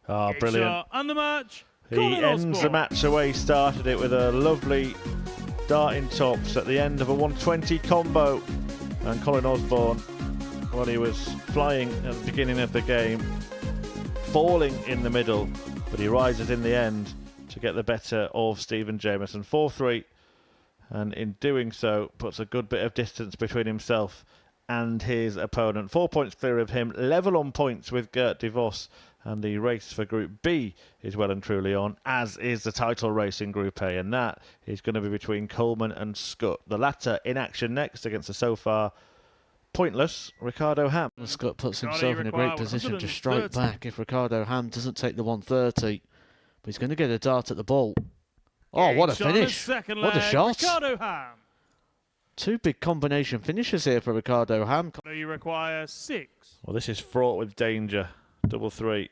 Oh, brilliant. And the match. He ends the match the way he started it with a lovely darting tops at the end of a 120 combo. And Colin Osborne, when he was flying at the beginning of the game, falling in the middle, but he rises in the end to get the better of Stephen Jameson. 4-3, and in doing so puts a good bit of distance between himself and his opponent. 4 points clear of him, level on points with Gert de Vos, and the race for Group B is well and truly on, as is the title race in Group A, and that is going to be between Coleman and Scutt. The latter in action next against the so far pointless Ricardo Ham. Scutt puts himself in a great position to strike back if Ricardo Ham doesn't take the 130, but he's going to get a dart at the ball. Oh, what a finish! What a shot! Ricardo Ham. Two big combination finishes here for Ricardo Ham. You require 6. Well, this is fraught with danger. Double 3.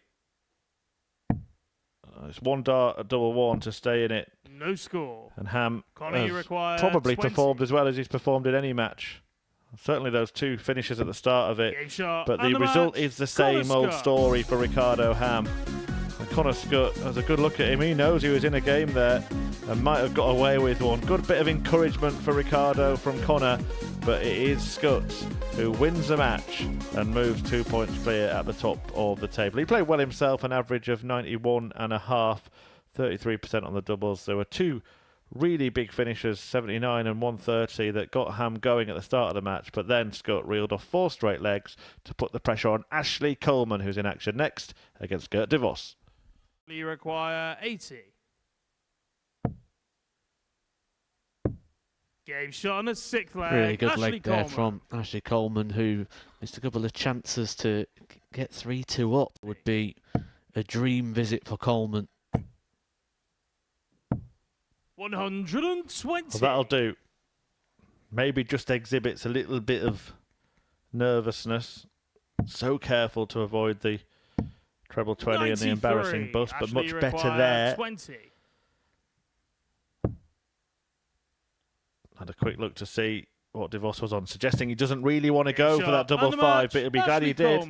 It's one dart at double 1 to stay in it. No score. And Ham has probably 20. performed as well as he's performed in any match. Certainly those two finishes at the start of it. But the result is the same old story for Ricardo Ham. And Connor Scutt has a good look at him. He knows he was in a game there and might have got away with one. Good bit of encouragement for Ricardo from Connor, but it is Scutt who wins the match and moves 2 points clear at the top of the table. He played well himself, an average of 91.5, 33% on the doubles. There were two really big finishes, 79 and 130, that got Ham going at the start of the match, but then Scutt reeled off 4 straight legs to put the pressure on Ashley Coleman, who's in action next against Gert de Vos. You require 80. Game shot on the 6th leg. Really good Ashley leg there Coleman. from Ashley Coleman, who missed a couple of chances to get 3-2 up. Would be a dream visit for Coleman. 120. Well, that'll do. Maybe just exhibits a little bit of nervousness. So careful to avoid the treble 20 and the embarrassing bust, but Ashley much better there. 20. Had a quick look to see what de Vos was on, suggesting he doesn't really want to go for that double 5, but he'll be glad he did,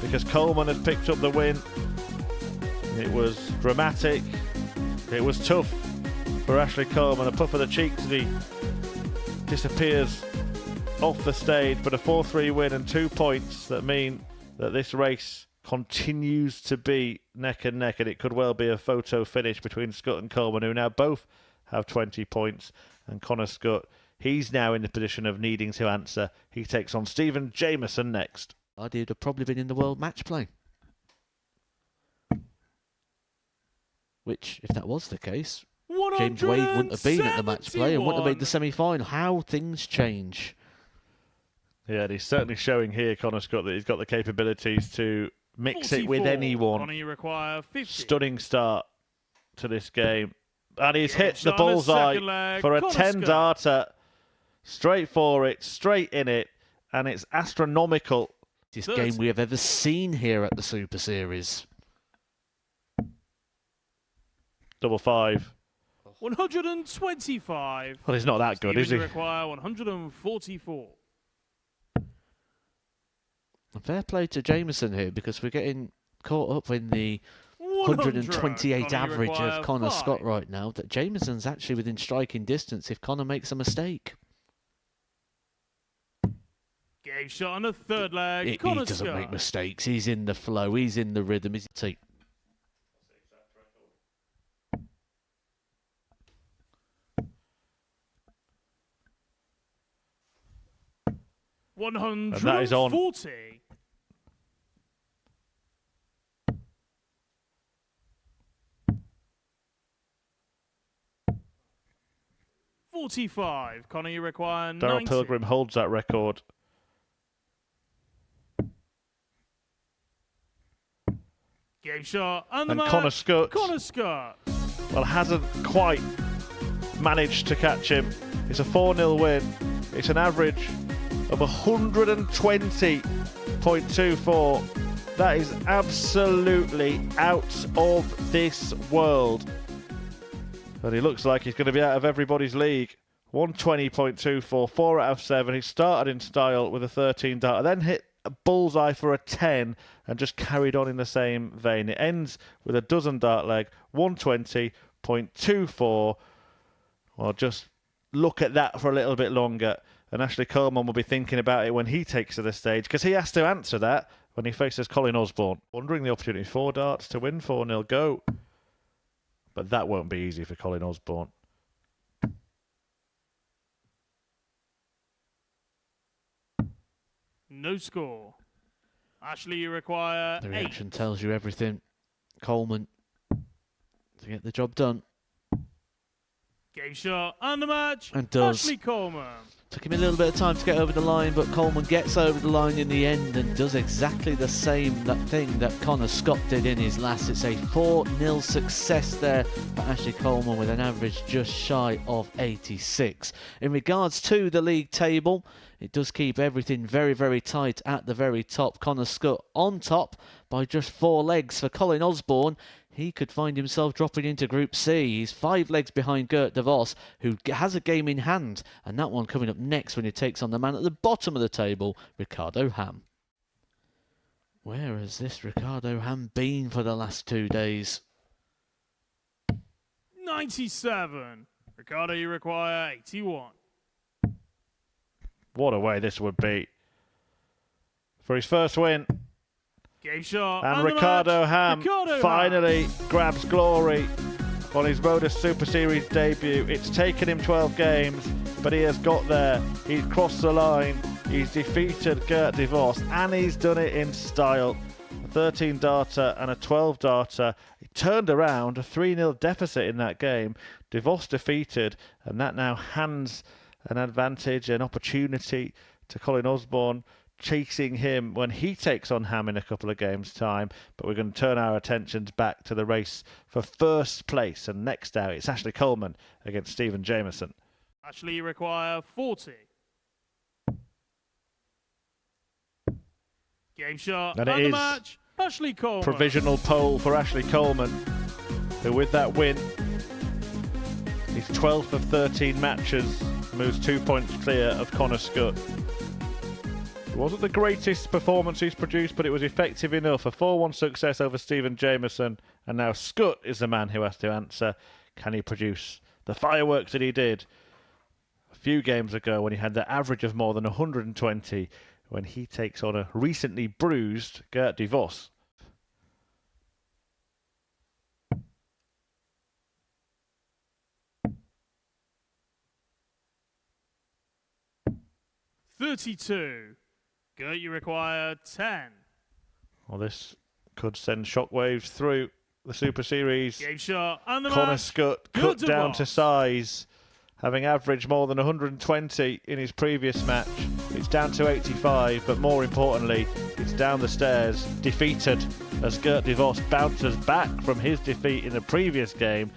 because Coleman has picked up the win. It was dramatic. It was tough for Ashley Coleman. A puff of the cheeks as he disappears off the stage, but a 4-3 win and 2 points that mean that this race continues to be neck and neck, and it could well be a photo finish between Scutt and Coleman, who now both have 20 points. And Connor Scutt, he's now in the position of needing to answer. He takes on Stephen Jameson next. He'd have probably been in the world match play. Which, if that was the case, James Wade wouldn't have been at the match play and wouldn't have made the semi-final. How things change. Yeah, and he's certainly showing here, Connor Scutt, that he's got the capabilities to mix it with anyone. Stunning start to this game. And he's hit the bullseye for a 10-darter. Straight for it, straight in it, and it's astronomical. This game we have ever seen here at the Super Series. Double 5. 125. Well, he's not that good, is he? Require 144. Fair play to Jameson here, because we're getting caught up in the 128 average of Connor Scutt right now, that Jameson's actually within striking distance if Connor makes a mistake. Game shot on the 3rd leg. He doesn't make mistakes. He's in the flow. He's in the rhythm. He's $120. 140. And that is on. 45. Connor, you require 90. Darrell Pilgrim holds that record. Game shot and Connor Scutt, well, hasn't quite managed to catch him. It's a 4-0 win. It's an average of 120.24. That is absolutely out of this world. But he looks like he's going to be out of everybody's league. 120.24, 4 out of 7. He started in style with a 13 darter, then hit a bullseye for a 10 and just carried on in the same vein. It ends with a dozen dart leg, 120.24. Well, just look at that for a little bit longer. And Ashley Coleman will be thinking about it when he takes to the stage, because he has to answer that when he faces Colin Osborne. Wondering the opportunity, 4 darts to win, 4-0 go. But that won't be easy for Colin Osborne. No score. Ashley, you require The 8. reaction tells you everything. Coleman to get the job done. Game shot and the match. And does. Ashley Coleman. Took him a little bit of time to get over the line, but Coleman gets over the line in the end and does exactly the same thing that Connor Scott did in his last. It's a 4-0 success there for Ashley Coleman with an average just shy of 86. In regards to the league table, it does keep everything very, very tight at the very top. Connor Scott on top by just 4 legs. For Colin Osborne, he could find himself dropping into Group C. He's 5 legs behind Gert de Vos, who has a game in hand, and that one coming up next when he takes on the man at the bottom of the table, Ricardo Ham. Where has this Ricardo Ham been for the last 2 days? 97. Ricardo, you require 81. What a way this would be for his first win. Game shot And the Ricardo match. Ham Ricardo finally grabs glory on his Modus Super Series debut. It's taken him 12 games, but he has got there. He's crossed the line. He's defeated Gert de Vos, and he's done it in style. A 13 darter and a 12 darter. He turned around a 3-0 deficit in that game. De Vos defeated, and that now hands an advantage, an opportunity to Colin Osborne, chasing him when he takes on Ham in a couple of games' time. But we're going to turn our attentions back to the race for first place. And next out, it's Ashley Coleman against Stephen Jameson. Ashley, you require 40. Game shot And it the is match. Ashley Coleman. Provisional pole for Ashley Coleman, who with that win, he's 12th of 13 matches, moves 2 points clear of Connor Scott. It wasn't the greatest performance he's produced, but it was effective enough. A 4-1 success over Stephen Jameson, and now Scott is the man who has to answer. Can he produce the fireworks that he did a few games ago when he had the average of more than 120 when he takes on a recently bruised Gert de Vos? $32. Gert, you require 10. Well, this could send shockwaves through the Super Series. Game shot and the Connor match. Scott Gert cut de down Vos. to size, having averaged more than 120 in his previous match. It's down to 85, but more importantly, it's down the stairs, defeated, as Gert de Vos bounces back from his defeat in the previous game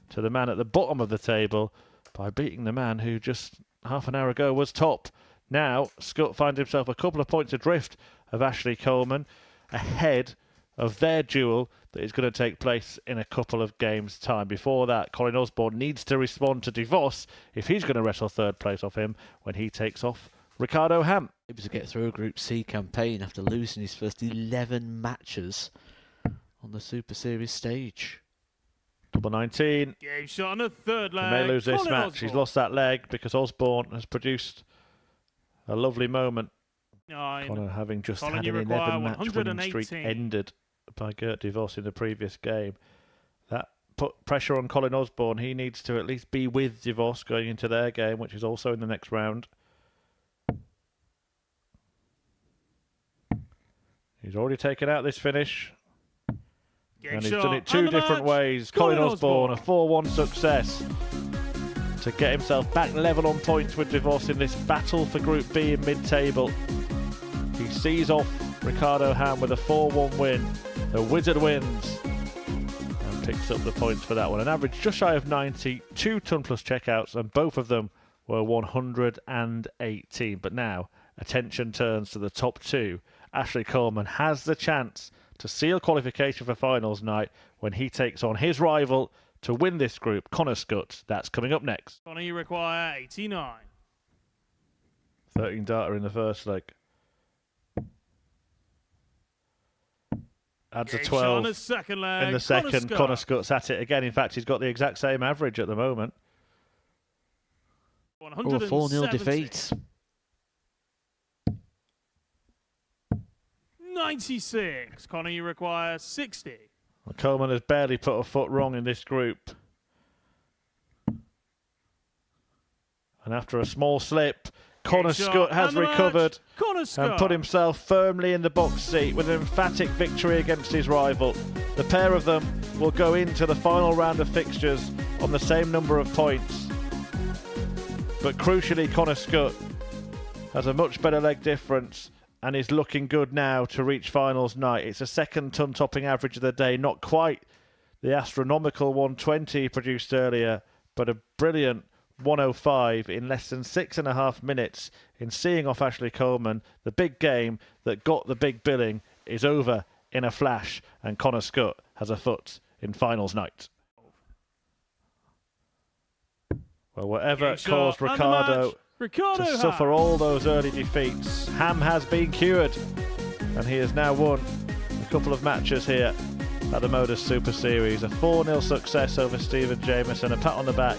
to the man at the bottom of the table by beating the man who just half an hour ago was top. Now, Scott finds himself a couple of points adrift of Ashley Coleman, ahead of their duel that is going to take place in a couple of games' time. Before that, Colin Osborne needs to respond to de Vos if he's going to wrestle third place off him when he takes off Ricardo Ham. Able to get through a Group C campaign after losing his first 11 matches on the Super Series stage. Double 19. Game shot on the third leg. He may lose this Colin match. Osborne. He's lost that leg because Osborne has produced a lovely moment. 9. Connor having just Colin, had you an require 11 match winning streak 118. ended by Gert de Vos in the previous game. That put pressure on Colin Osborne. He needs to at least be with de Vos going into their game, which is also in the next round. He's already taken out this finish. Game And he's shot done it and two the different match. ways. Colin Colin Osborne, a Osborne. 4-1 success to get himself back level on points with de Vos in this battle for Group B in mid-table. He sees off Ricardo Ham with a 4-1 win. The Wizard wins and picks up the points for that one. An average just shy of 90, 2 ton plus checkouts, and both of them were 118. But now, attention turns to the top 2. Ashley Coleman has the chance to seal qualification for finals night when he takes on his rival to win this group, Connor Scott. That's coming up next. Connor, you require 89. 13 darter in the first leg. adds a Game 12 shot on his second leg. in the second. Connor Scott's at it again. In fact, he's got the exact same average at the moment. Oh, a 4-0 defeat. 96. Connor, you require 60. Well, Coleman has barely put a foot wrong in this group. And after a small slip, Connor Scott has recovered and put himself firmly in the box seat with an emphatic victory against his rival. The pair of them will go into the final round of fixtures on the same number of points. But crucially, Connor Scott has a much better leg difference and is looking good now to reach finals night. It's a second ton-topping average of the day, not quite the astronomical 120 he produced earlier, but a brilliant 105 in less than 6.5 minutes in seeing off Ashley Coleman. The big game that got the big billing is over in a flash, and Connor Scott has a foot in finals night. Well, whatever caused Ricardo to suffer all those early defeats, Ham has been cured, and he has now won a couple of matches here at the Modus Super Series. A 4-0 success over Stephen Jameson, a pat on the back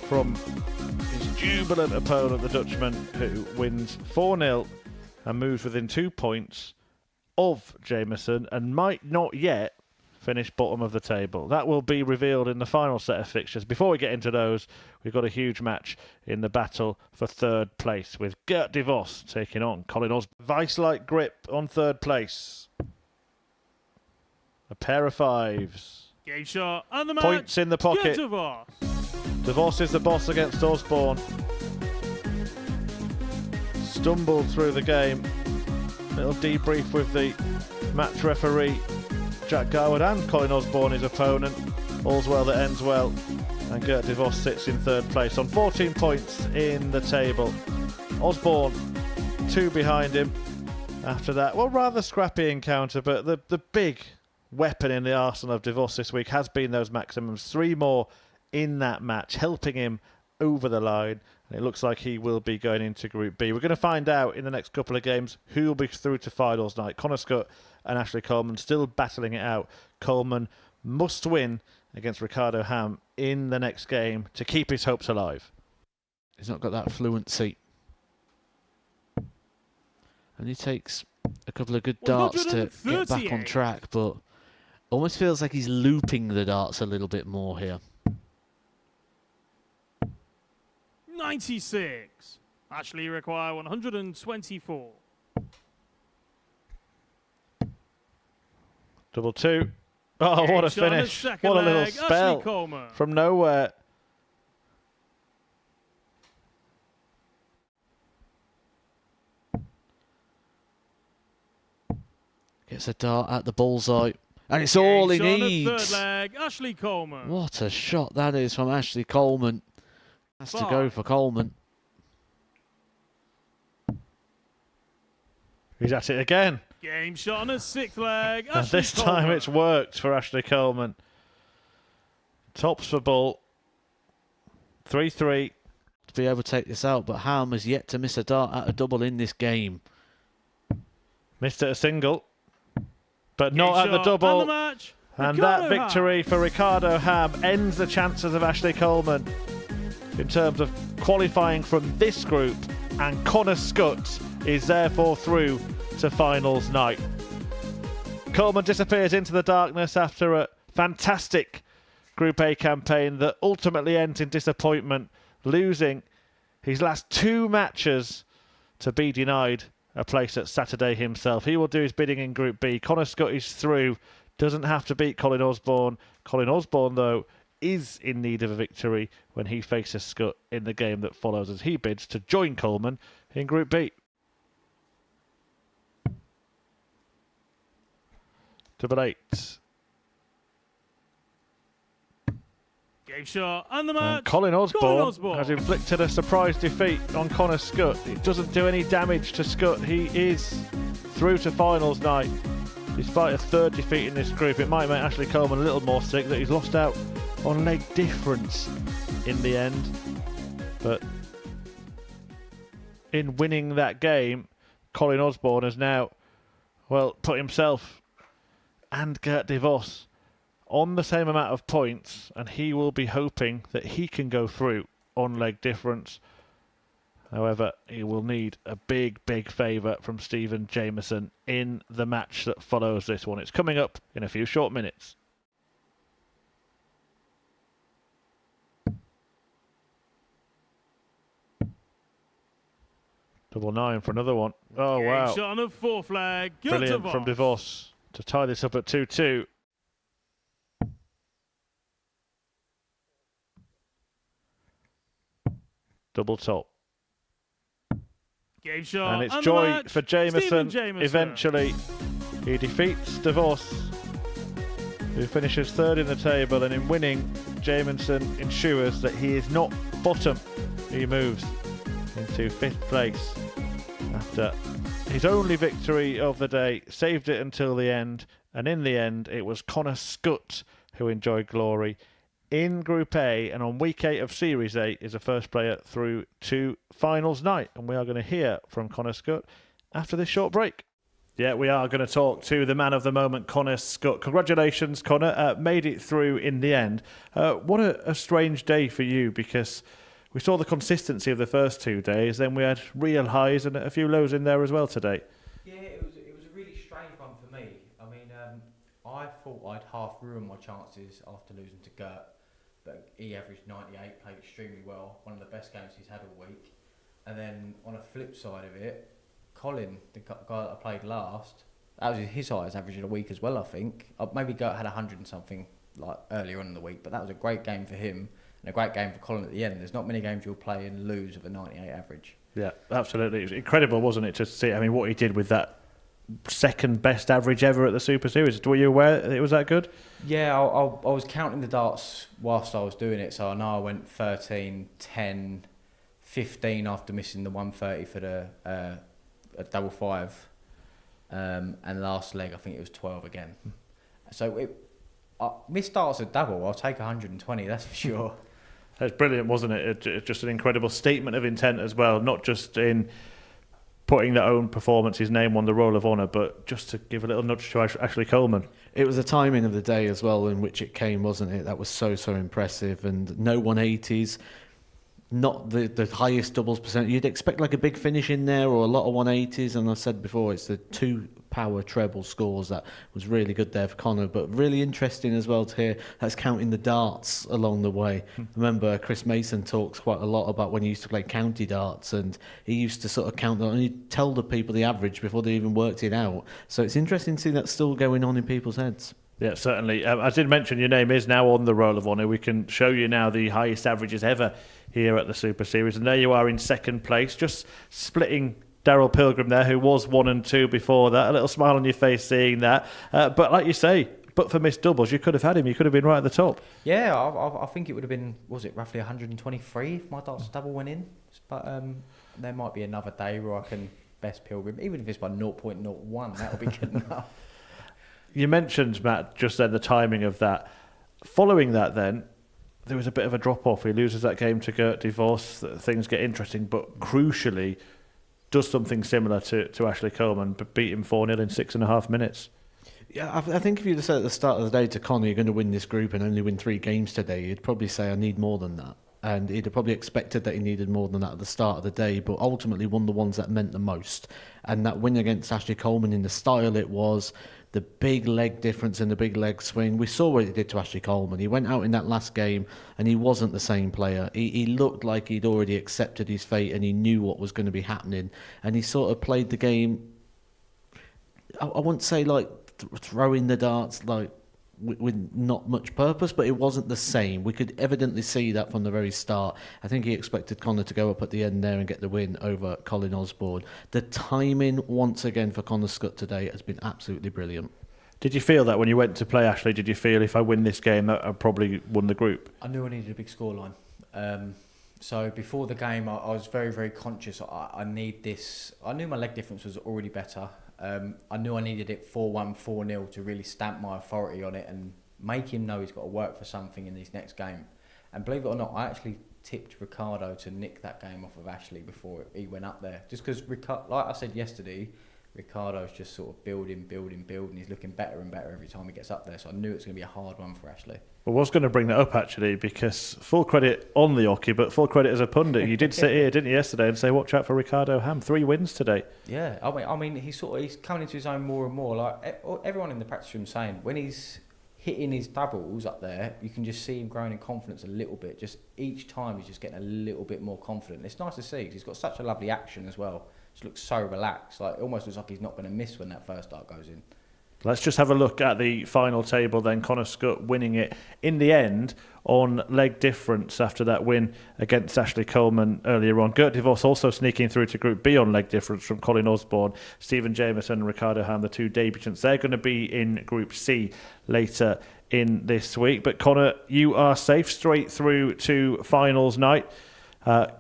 from his jubilant opponent, the Dutchman, who wins 4-0 and moves within 2 points of Jameson and might not yet finish bottom of the table. That will be revealed in the final set of fixtures. Before we get into those, we've got a huge match in the battle for third place with Gert de Vos taking on Colin Osborne. Vice-like grip on third place. A pair of fives. Game shot and the match. Points in the pocket. De Vos. De Vos is the boss against Osborne. Stumbled through the game. Little debrief with the match referee, Jack Garwood, and Colin Osborne, his opponent. All's well that ends well. And Gert de Vos sits in third place on 14 points in the table. Osborne 2 behind him after that. Well, rather scrappy encounter, but the big weapon in the arsenal of de Vos this week has been those maximums. 3 more in that match, helping him over the line. And it looks like he will be going into Group B. We're going to find out in the next couple of games who will be through to finals night. Connor Scott and Ashley Coleman still battling it out. Coleman must win against Ricardo Ham in the next game to keep his hopes alive. He's not got that fluency. And he takes a couple of good darts to get back on track, but almost feels like he's looping the darts a little bit more here. 96. Ashley require 124. Double 2. Oh, what a finish. What a little spell from nowhere. Gets a dart at the bullseye. And it's all he needs. Third leg, Ashley Coleman. What a shot that is from Ashley Coleman. Has to go for Coleman. He's at it again. Game shot on his 6th leg. And this time it's worked for Ashley Coleman. Tops for ball. 3-3. To be able to take this out, but Ham has yet to miss a dart at a double in this game. Missed at a single, but not at the double. And that victory for Ricardo Ham ends the chances of Ashley Coleman in terms of qualifying from this group, and Connor Scott is therefore through to finals night. Coleman disappears into the darkness after a fantastic Group A campaign that ultimately ends in disappointment, losing his last 2 matches to be denied a place at Saturday himself. He will do his bidding in Group B. Connor Scott is through, doesn't have to beat Colin Osborne. Colin Osborne, though, is in need of a victory when he faces Scott in the game that follows as he bids to join Coleman in Group B. Double 8. Game shot and the match. And Colin Osborne has inflicted a surprise defeat on Connor Scott. It doesn't do any damage to Scott. He is through to finals night. Despite a 3rd defeat in this group, it might make Ashley Coleman a little more sick that he's lost out on leg difference in the end. But in winning that game, Colin Osborne has now, well, put himself and Gert de Vos on the same amount of points, and he will be hoping that he can go through on leg difference. However, he will need a big, big favour from Stephen Jameson in the match that follows this one. It's coming up in a few short minutes. Double 9 for another one. Oh, wow. Shot on a 4 flag. Good Brilliant from de Vos to tie this up at 2-2. Double top. Game shot. And it's joy for Jameson. Jameson. Eventually, he defeats de Vos, who finishes third in the table. And in winning, Jameson ensures that he is not bottom. He moves into 5th place after his only victory of the day, saved it until the end, and in the end it was Connor Scutt who enjoyed glory in Group A, and on week 8 of Series 8 is the first player through to finals night, and we are going to hear from Connor Scutt after this short break. Yeah, we are going to talk to the man of the moment, Connor Scutt. Congratulations, Connor. Made it through in the end. What a strange day for you, because we saw the consistency of the first 2 days, then we had real highs and a few lows in there as well today. Yeah, it was a really strange one for me. I mean, I thought I'd half ruined my chances after losing to Gert, but he averaged 98, played extremely well, one of the best games he's had all week. And then on a flip side of it, Colin, the guy that I played last, that was his highest average of the week as well, I think. Maybe Gert had 100 and something like earlier on in the week, but that was a great game for him. And a great game for Colin at the end. There's not many games you'll play and lose with a 98 average. Yeah, absolutely. It was incredible, wasn't it, to see, I mean, what he did with that second best average ever at the Super Series. Were you aware it was that good? Yeah, I was counting the darts whilst I was doing it, so I know I went 13, 10, 15 after missing the 130 for the double 5. And last leg, I think it was 12 again. So missed darts at double, I'll take 120, that's for sure. That's brilliant, wasn't it? It's just an incredible statement of intent as well, not just in putting their own performance, his name on the Roll of Honour, but just to give a little nudge to Ashley Coleman. It was the timing of the day as well in which it came, wasn't it? That was so impressive. And no 180s, not the highest doubles percent. You'd expect like a big finish in there or a lot of 180s. And I said before, it's the 2 power treble scores that was really good there for Connor, but really interesting as well to hear that's counting the darts along the way. Remember, Chris Mason talks quite a lot about when he used to play county darts, and he used to sort of count and he'd tell the people the average before they even worked it out. So it's interesting to see that still going on in people's heads. Yeah, certainly. I did mention your name is now on the Roll of Honour. We can show you now the highest averages ever here at the Super Series, and there you are in second place, just splitting Daryl Pilgrim there, who was 1 and 2 before that. A little smile on your face seeing that. But like you say, but for missed doubles, you could have had him. You could have been right at the top. Yeah, I think it would have been, was it roughly 123 if my darts double went in? But there might be another day where I can best Pilgrim. Even if it's by 0.01, that would be good enough. You mentioned, Matt, just then the timing of that. Following that then, there was a bit of a drop-off. He loses that game to Gert de Vos. Things get interesting, but crucially, does something similar to Ashley Coleman, but beat him 4-0 in 6.5 minutes. Yeah, I think if you'd said at the start of the day to Connor, you're going to win this group and only win 3 games today, he'd probably say, I need more than that. And he'd have probably expected that he needed more than that at the start of the day, but ultimately won the ones that meant the most. And that win against Ashley Coleman in the style it was, the big leg difference and the big leg swing. We saw what it did to Ashley Coleman. He went out in that last game and he wasn't the same player. He looked like he'd already accepted his fate and he knew what was going to be happening. And he sort of played the game, I wouldn't say like throwing the darts like with not much purpose, but it wasn't the same. We could evidently see that from the very start. I think he expected Connor to go up at the end there and get the win over Colin Osborne. The timing, once again, for Connor Scutt today has been absolutely brilliant. Did you feel that when you went to play, Ashley? Did you feel if I win this game, I probably won the group? I knew I needed a big scoreline. So before the game, I was very, very conscious. I need this. I knew my leg difference was already better. I knew I needed it 4-1, 4-0 to really stamp my authority on it and make him know he's got to work for something in his next game. And believe it or not, I actually tipped Ricardo to nick that game off of Ashley before he went up there. Just because, like I said yesterday, Ricardo's just sort of building. He's looking better and better every time he gets up there. So I knew it was going to be a hard one for Ashley. I was going to bring that up actually, because full credit on the hockey, but full credit as a pundit. You did sit here, didn't you, yesterday, and say, watch out for Ricardo Ham. 3 wins today. Yeah, I mean, he's coming into his own more and more. Like everyone in the practice room saying, when he's hitting his doubles up there, you can just see him growing in confidence a little bit. Just each time he's just getting a little bit more confident. It's nice to see because he's got such a lovely action as well. Just looks so relaxed. Like it almost looks like he's not going to miss when that first dart goes in. Let's just have a look at the final table then. Connor Scutt winning it in the end on leg difference after that win against Ashley Coleman earlier on. Gert DeVos also sneaking through to Group B on leg difference from Colin Osborne, Stephen Jameson and Ricardo Ham, the 2 debutants. They're going to be in Group C later in this week. But Connor, you are safe straight through to finals night.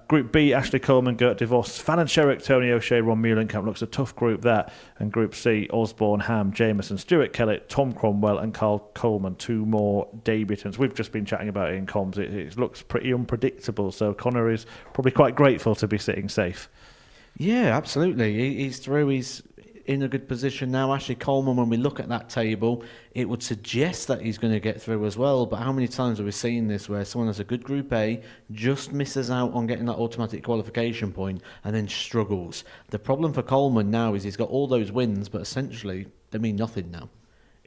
Group B, Ashley Coleman, Gert DeVos, Fallon Sherrick, Tony O'Shea, Ron Muhlenkamp. Looks a tough group that. And Group C, Osborne, Ham, Jameson, Stuart Kellett, Tom Cromwell and Carl Coleman. 2 more debutants. We've just been chatting about it in comms. It looks pretty unpredictable. So Connor is probably quite grateful to be sitting safe. Yeah, absolutely. He's through. He's in a good position now. Ashley Coleman, when we look at that table, it would suggest that he's going to get through as well. But how many times have we seen this where someone has a good Group A, just misses out on getting that automatic qualification point and then struggles? The problem for Coleman now is he's got all those wins, but essentially they mean nothing now.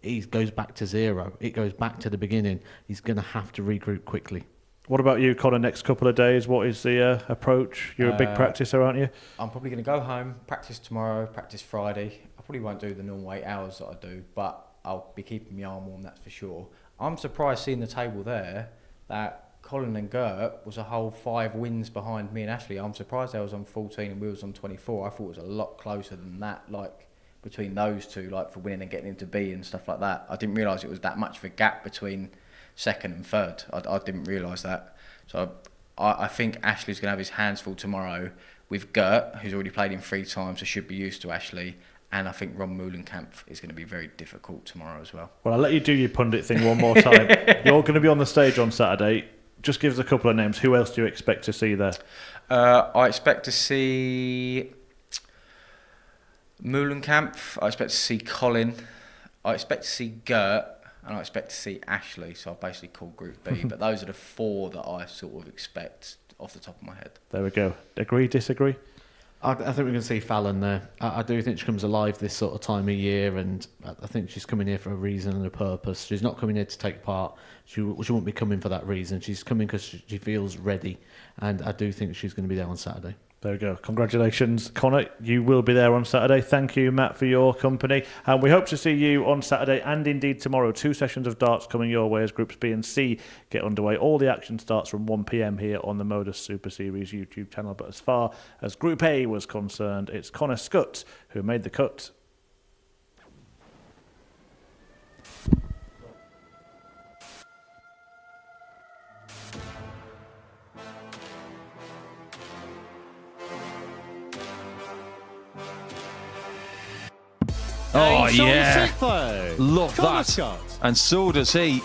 He goes back to 0. It goes back to the beginning. He's going to have to regroup quickly. What about you, Connor? Next couple of days, what is the approach? You're a big practicer, aren't you? I'm probably going to go home, practice tomorrow, practice Friday. I probably won't do the normal 8 hours that I do, but I'll be keeping my arm warm, that's for sure. I'm surprised seeing the table there that Colin and Gert was a whole 5 wins behind me and Ashley. I'm surprised I was on 14 and we was on 24. I thought it was a lot closer than that, like between those two, like for winning and getting into B and stuff like that. I didn't realise it was that much of a gap between second and third. I didn't realise that. So I think Ashley's going to have his hands full tomorrow with Gert, who's already played him 3 times, so should be used to Ashley. And I think Ron Muhlenkamp is going to be very difficult tomorrow as well. Well, I'll let you do your pundit thing one more time. You're going to be on the stage on Saturday. Just give us a couple of names. Who else do you expect to see there? I expect to see Muhlenkamp. I expect to see Colin. I expect to see Gert. And I expect to see Ashley, so I've basically called Group B. But those are the 4 that I sort of expect off the top of my head. There we go. Agree, disagree? I think we're going to see Fallon there. I do think she comes alive this sort of time of year, and I think she's coming here for a reason and a purpose. She's not coming here to take part. She won't be coming for that reason. She's coming because she feels ready, and I do think she's going to be there on Saturday. There we go. Congratulations, Connor. You will be there on Saturday. Thank you, Matt, for your company. And we hope to see you on Saturday and indeed tomorrow. 2 sessions of darts coming your way as Groups B and C get underway. All the action starts from 1 p.m. here on the Modus Super Series YouTube channel. But as far as Group A was concerned, it's Connor Scutt who made the cut. Oh, yeah. Love that. And so does he.